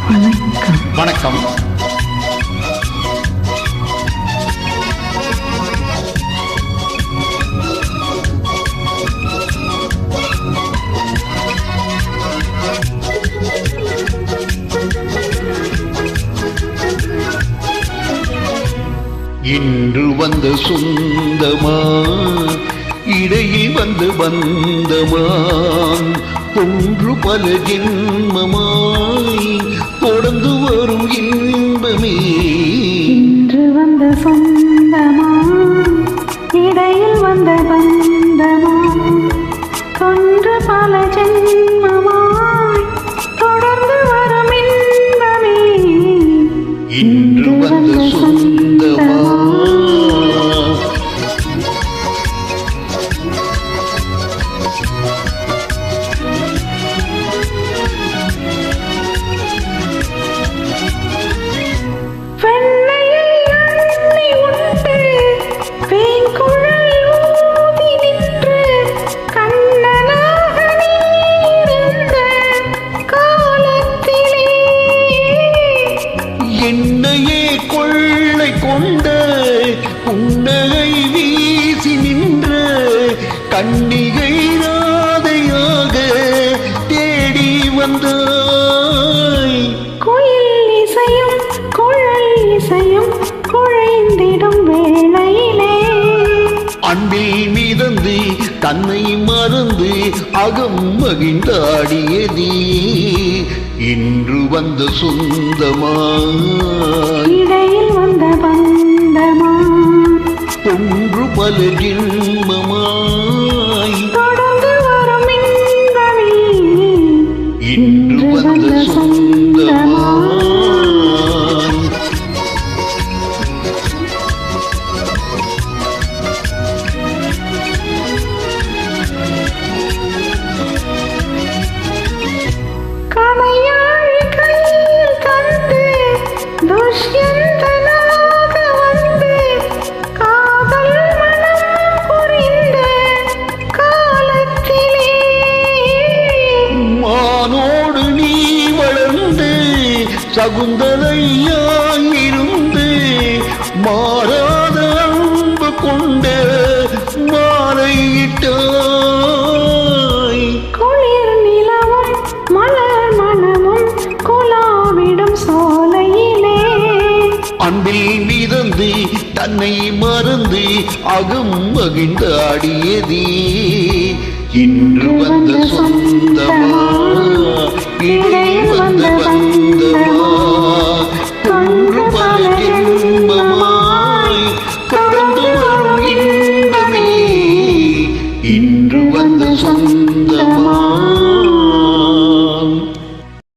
வணக்கம். இன்று வந்த சொந்தமா, இடையில் வந்து பந்தமான், ஒன்று பல ஜென்மமாய் தொடர்ந்து வரும் இன்பமே. இன்று வந்த சொந்தமா, இடையில் வந்த பந்தமா, ஒன்று பல ஜென்மமாய் தொடர்ந்து வரும் இன்பமே. இன்று வந்த சொந்தமா, என்னையே கொள்ளை கொண்ட புன்னகை வீசி நின்ற கன்னிகை ராதையாக தேடி வந்தாய். கோயில் இசையும் குழல் இசையும் குழைந்திடும் வேளையிலே அன்பில் மிதந்து தன்னை மறந்து அகம் மகிழ்ந்தாடியதே. இன்று வந்த சொந்தமா, இடையில் வந்த பந்தமா, ஒன்று பல ஜென்மமாய் தொடர்ந்து வரும் இன்பமே. இன்று வந்த சொந்தமா. கணையாழி கையில் தந்து துஷ்யந்தனாக வந்து காதல் மனம் புரிந்த காலத்திலே மானோடு நீ வளர்ந்து சகுந்தலையாயிருந்து மாறாத அன்பு கொண்ட மாலையிட்டாய். குளிர் நிலவும் மலர் மனமும் குலாவிடும் சோலையிலே அன்பில் மிதந்து தன்னை மறந்து அகம் மகிழ்ந்தாடியதே. இன்று வந்த சொந்தமா, இடையில் வந்த பந்தமா, ஒன்று பல ஜென்மமாய் தொடர்ந்து வரும் இன்பமே. இன்று வந்த சொந்தமா.